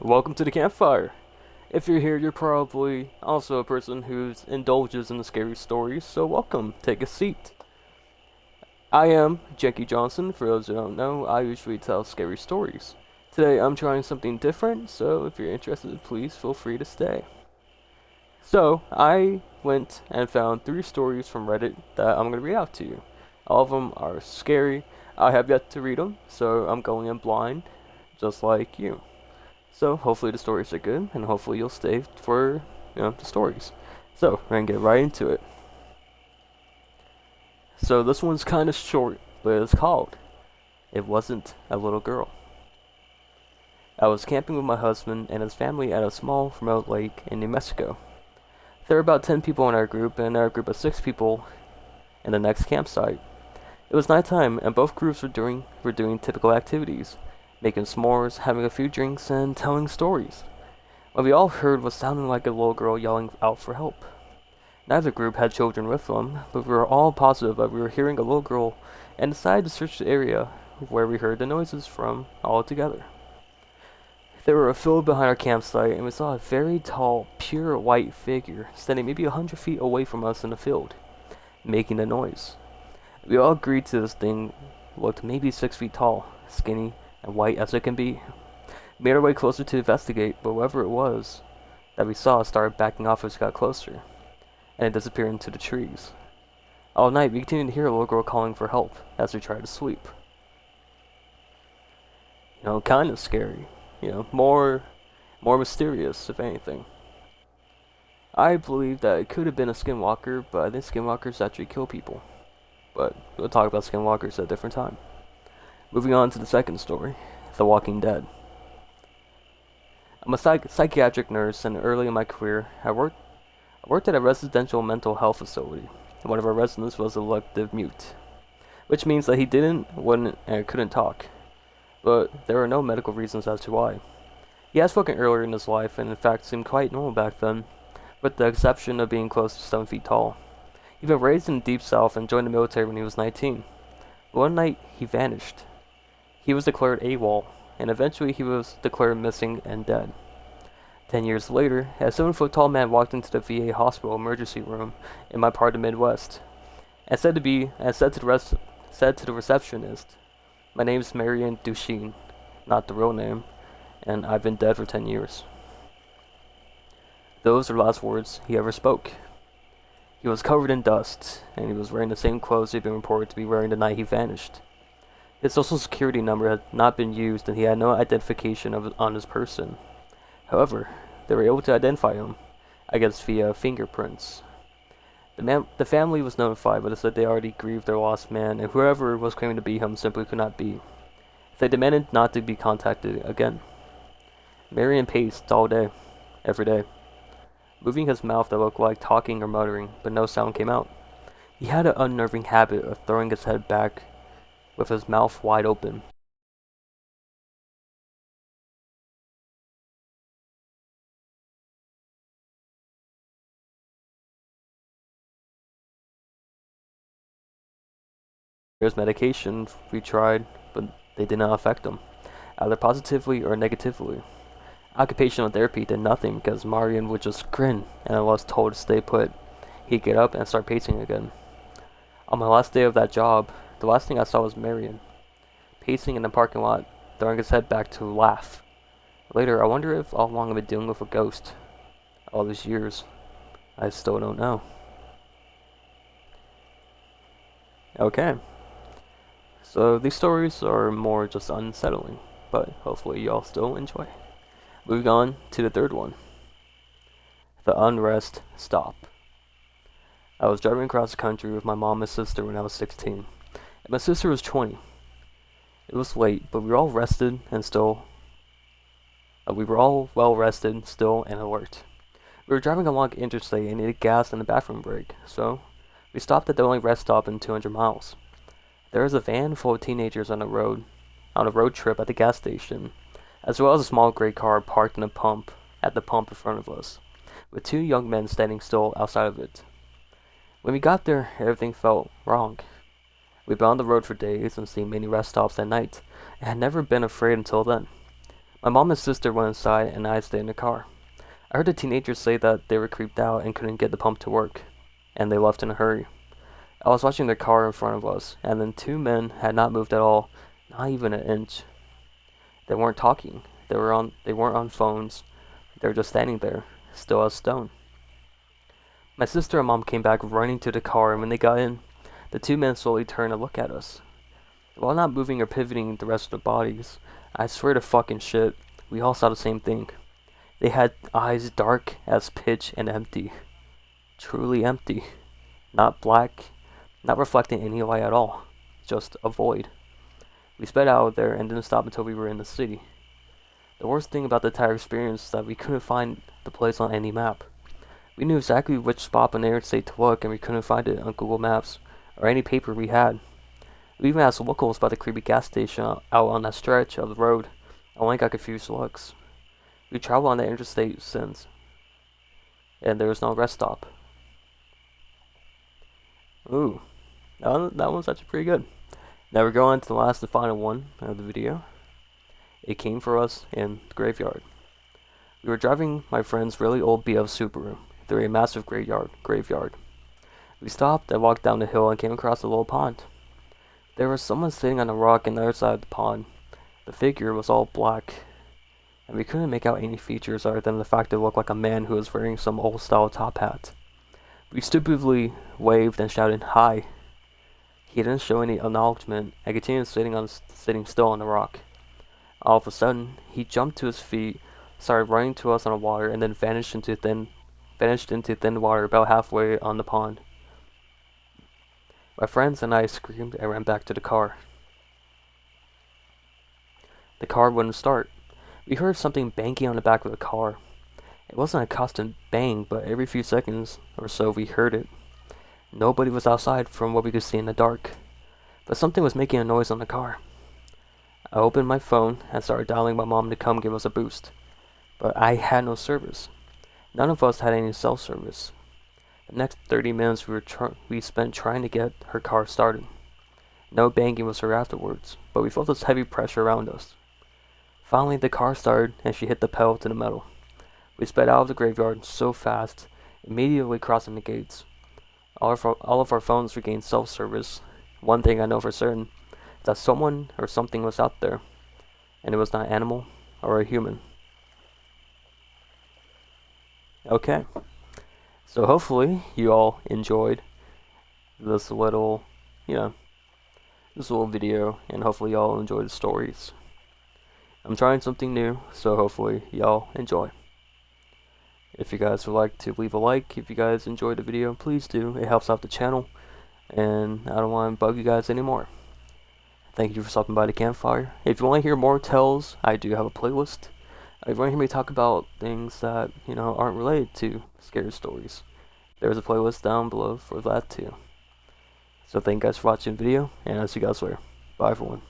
Welcome to the campfire. If you're here, you're probably also a person who indulges in the scary stories, so welcome. Take a seat. I am Jackie Johnson. For those who don't know, I usually tell scary stories. Today I'm trying something different, so if you're interested, please feel free to stay. So, I went and found 3 stories from Reddit that I'm going to read out to you. All of them are scary. I have yet to read them, so I'm going in blind, just like you. So hopefully the stories are good, and hopefully you'll stay for the stories. So we're gonna get right into it. So this one's kind of short, but it's called "It Wasn't a Little Girl." I was camping with my husband and his family at a small remote lake in New Mexico. There were about 10 people in our group, and our group of 6 people in the next campsite. It was nighttime, and both groups were doing typical activities, making s'mores, having a few drinks, and telling stories. What we all heard was sounding like a little girl yelling out for help. Neither group had children with them, but we were all positive that we were hearing a little girl and decided to search the area where we heard the noises from all together. There were a field behind our campsite, and we saw a very tall, pure white figure standing maybe 100 feet away from us in the field, making a noise. We all agreed to this thing looked maybe 6 feet tall, skinny, and white as it can be. We made our way closer to investigate, but whoever it was that we saw started backing off as we got closer, and it disappeared into the trees. All night, we continued to hear a little girl calling for help as we tried to sleep. Kind of scary. More mysterious, if anything. I believe that it could have been a skinwalker, but I think skinwalkers actually kill people. But we'll talk about skinwalkers at a different time. Moving on to the second story, The Walking Dead. I'm a psychiatric nurse, and early in my career, I worked at a residential mental health facility. One of our residents was elective mute, which means that he wouldn't, and couldn't talk. But there were no medical reasons as to why. He had spoken earlier in his life, and in fact seemed quite normal back then, with the exception of being close to 7 feet tall. He'd been raised in the Deep South and joined the military when he was 19. But one night, he vanished. He was declared AWOL, and eventually he was declared missing and dead. 10 years later, a 7-foot-tall man walked into the VA hospital emergency room in my part of the Midwest, and said to the receptionist, "My name's Marion Duchesne," not the real name, "and I've been dead for 10 years. Those are the last words he ever spoke. He was covered in dust, and he was wearing the same clothes he'd been reported to be wearing the night he vanished. His social security number had not been used, and he had no identification on his person. However, they were able to identify him, I guess via fingerprints. The family was notified, but they said they already grieved their lost man, and whoever was claiming to be him simply could not be. They demanded not to be contacted again. Marion paced all day, every day, moving his mouth that looked like talking or muttering, but no sound came out. He had an unnerving habit of throwing his head back with his mouth wide open. There's medication we tried, but they did not affect him, either positively or negatively. Occupational therapy did nothing because Marion would just grin, and unless told to stay put, he'd get up and start pacing again. On my last day of that job, the last thing I saw was Marion, pacing in the parking lot, throwing his head back to laugh. Later, I wonder if all along I've been dealing with a ghost. All these years, I still don't know. Okay, so these stories are more just unsettling, but hopefully y'all still enjoy. Moving on to the third one. The Unrest Stop. I was driving across the country with my mom and sister when I was 16, and my sister was 20. It was late, but we were all rested and still. We were all well rested, still, and alert. We were driving along interstate and needed gas and a bathroom break, so we stopped at the only rest stop in 200 miles. There was a van full of teenagers on a road trip at the gas station, as well as a small gray car parked at the pump in front of us, with 2 young men standing still outside of it. When we got there, everything felt wrong. We'd been on the road for days and seen many rest stops at night, and had never been afraid until then. My mom and sister went inside and I stayed in the car. I heard the teenagers say that they were creeped out and couldn't get the pump to work, and they left in a hurry. I was watching their car in front of us, and then two men had not moved at all, not even an inch. They weren't talking. They weren't on phones. They were just standing there, still as stone. My sister and mom came back running to the car, and when they got in, the two men slowly turned to look at us. While not moving or pivoting the rest of their bodies, I swear to fucking shit, we all saw the same thing. They had eyes dark as pitch and empty. Truly empty. Not black, not reflecting any light at all. Just a void. We sped out of there and didn't stop until we were in the city. The worst thing about the entire experience is that we couldn't find the place on any map. We knew exactly which spot on the interstate to look, and we couldn't find it on Google Maps or any paper we had. We even asked locals about the creepy gas station out on that stretch of the road, and only got confused looks. We traveled on the interstate since, and there was no rest stop. Ooh, that one's actually pretty good. Now we're going to the last and final one of the video. It came for us in the graveyard. We were driving my friend's really old BF Subaru through a massive graveyard. We stopped and walked down the hill and came across a little pond. There was someone sitting on a rock on the other side of the pond. The figure was all black, and we couldn't make out any features other than the fact it looked like a man who was wearing some old style top hat. We stupidly waved and shouted, "Hi." He didn't show any acknowledgement and continued sitting still on the rock. All of a sudden, he jumped to his feet, started running to us on the water, and then vanished into thin water about halfway on the pond. My friends and I screamed and ran back to the car. The car wouldn't start. We heard something banging on the back of the car. It wasn't a constant bang, but every few seconds or so we heard it. Nobody was outside from what we could see in the dark, but something was making a noise on the car. I opened my phone and started dialing my mom to come give us a boost, but I had no service. None of us had any cell service. The next 30 minutes we spent trying to get her car started. No banging was heard afterwards, but we felt this heavy pressure around us. Finally, the car started and she hit the pedal to the metal. We sped out of the graveyard so fast, immediately crossing the gates. All of our phones regained self-service. One thing I know for certain is that someone or something was out there, and it was not an animal or a human. Okay, so hopefully you all enjoyed this little video, and hopefully y'all enjoy the stories. I'm trying something new, so hopefully y'all enjoy. If you guys would like to leave a like, if you guys enjoyed the video, please do. It helps out the channel, and I don't want to bug you guys anymore. Thank you for stopping by the campfire. If you want to hear more tales, I do have a playlist. If you want to hear me talk about things that, aren't related to scary stories, there's a playlist down below for that too. So thank you guys for watching the video, and I'll see you guys later. Bye everyone.